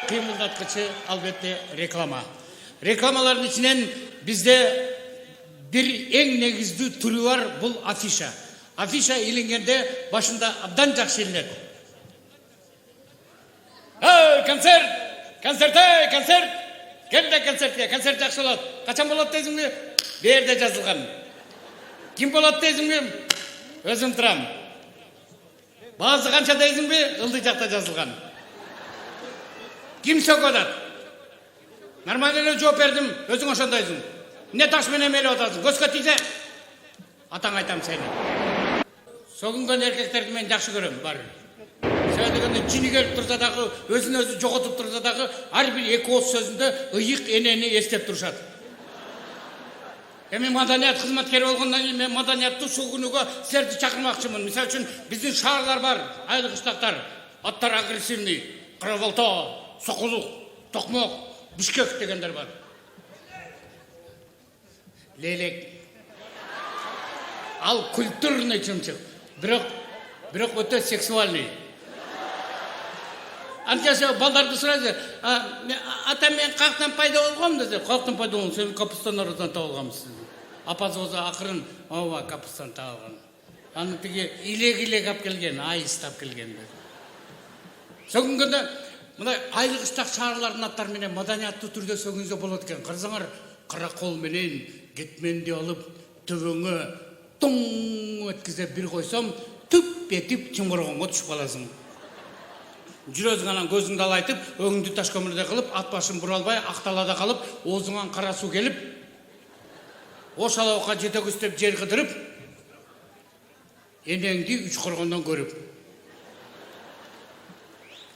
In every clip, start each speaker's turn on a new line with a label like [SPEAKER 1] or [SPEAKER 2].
[SPEAKER 1] Kıyımıldatkıcı elbette reklama. Reklamaların içinden bizde bir en negizli türü var, bu afişa. Afişa ilingende başında abdan jakşı ilinет. Konser! Konsert! Konsert! Gel de konsertke, konsert jakşı bolat. Kaçan bolat deysiň mi? Bu yerde жазылган. Kim bolat deysiň mi? Özüm turam. Bazı kança deysiň mi? Ildy jakta жазылган. Kim söködat? Normal ele жооп бердим, özüň oşondoysun. Ne taş menen mele otasın, көзгө тийсе, ataň aytam seni. Sogungан erkeklerdi men jakşı göröm, бар. Söylегенде жини келип турса дагы, өзүн өзү жоготуп турса дагы, ар бир эки ооз сөзүндө ыйык энени эстеп турушат. Мен маданият кызматкери болгондон кийин мен маданияттуу ушул күнүгө силерди чакырмакчымын. Мисалы үчүн биздин шаарлар бар, айыл кыштактар, аттар агрессивный, Карабалта, Сокулук, Токмок, Бишкек дегендер бар. Лелек. Ал культурный чымчык, бирок өтө сексуальный. Анчасы балдарды сурайды, ата мен кактан пайда болгом десе, кактан пайда болгом, сен капустан арадан табылганмысың. Апасы болсо акырын, ооба капустан табылган. Аны тиги илек алып келген, айыстап келген. Сөгүнгөндө мындай айыл кыштак шаарлардын аттары менен маданияттуу түрдө сөгүнсө болот экен. Карасаңар, кара кол менен кетменди алып, төбөңө тоң өткүзүп бир койсом, түп этип чыңгыргонго түшүп каласың. Жүрөзүң анан көзүңдү алайтып, өңүңдү таш көмүрдөй кылып, ат башын бура албай, акталада калып, оозуңан кара суу келип, ошалоокка жетегүстөп жер кыдырып, энеңди үч коргондон көрүп.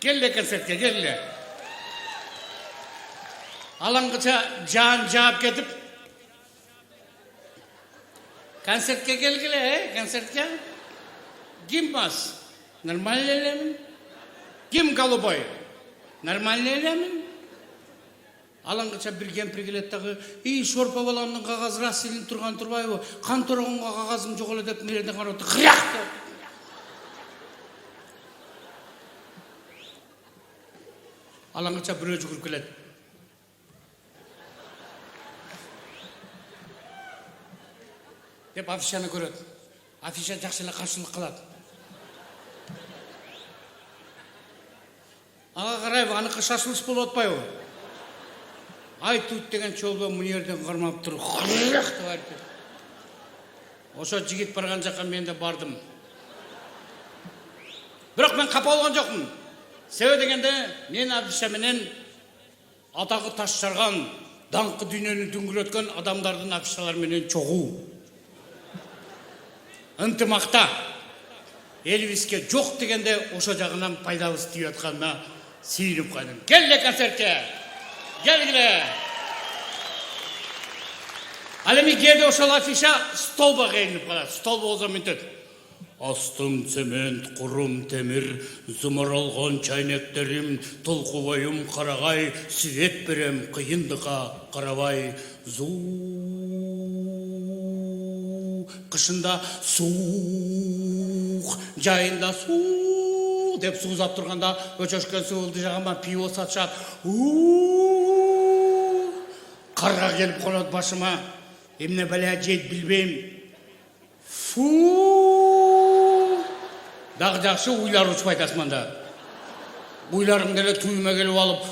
[SPEAKER 1] Келле концертке, келле. Алаңгыча жаан жаап кетип, концертке келгиле, концертке. Ким бас? Нормально элемин? Ким голубой? Нормально элемин? Алаңгыча бир кемпир келет дагы, шорпа баламдын кагазы рас илинип турган турбайбы? Кан торогонго кагазым жок эле деп мерден карап кырак деп. Алаңгыча бирөө жүгүрүп келет. Деп афишаны көрөт. Афиша жакшы эле каршылык кылат. Ага карайбы, аныкы шашылыш болуп атпайбы? Ай тут деген чолбо мына жерден кармап туруп, кырак деп айтып. Ошо жигит барган жакка мен да бардым. Бирок мен капа болгон жокмун. Себеби дегенде, мен афиша менен атагы таш жарган, даңкы дүйнөнү дүңгүрөткөн адамдардын афишалары менен чогуу. Ынтымакта Элвиске жок дегенде ошо жагынан пайдабыз тийип атканына сүйүнүп калдым. Келле концертке. Келгиле. Ал эми кээде ошол афиша столбага илинип калат. Стол болсо мынтет. Астым цемент, курум темир, зумаралган чайнектерим, толкубайым карагай, свет берем кыйындыкка карабай. Кышында суук, жайында суу деп суузап турганда өчөшкөн суулду жагама пиво сатышат. Карга келип колот башыма. Эмне бала жейт билбейм. Дагы жакшы уйлар учпайт асманда. Уйларым деле түймө келип алып,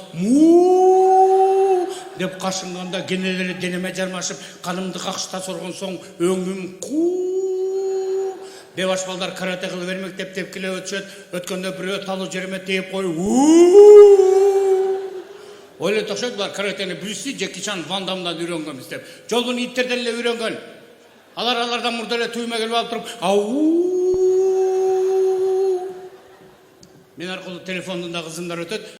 [SPEAKER 1] деп кашынганда кенелери денеме жармашып, канымды какшта соргон соң өңүм Бебашбалдар карате кылып бермек деп тепкилеп өтүшөт. Өткөндө бирөө талуу жериме тээп коюп, ойлойт окшойт булар каратени Брюс Ли, Джеки Чан, Ван Дамдан үйрөнгөнбүз деп. Жолдун иттерден эле үйрөнгөн. Алардан мурда эле түймө келип алып туруп, мен аркылуу телефондун да кызымдар өтөт.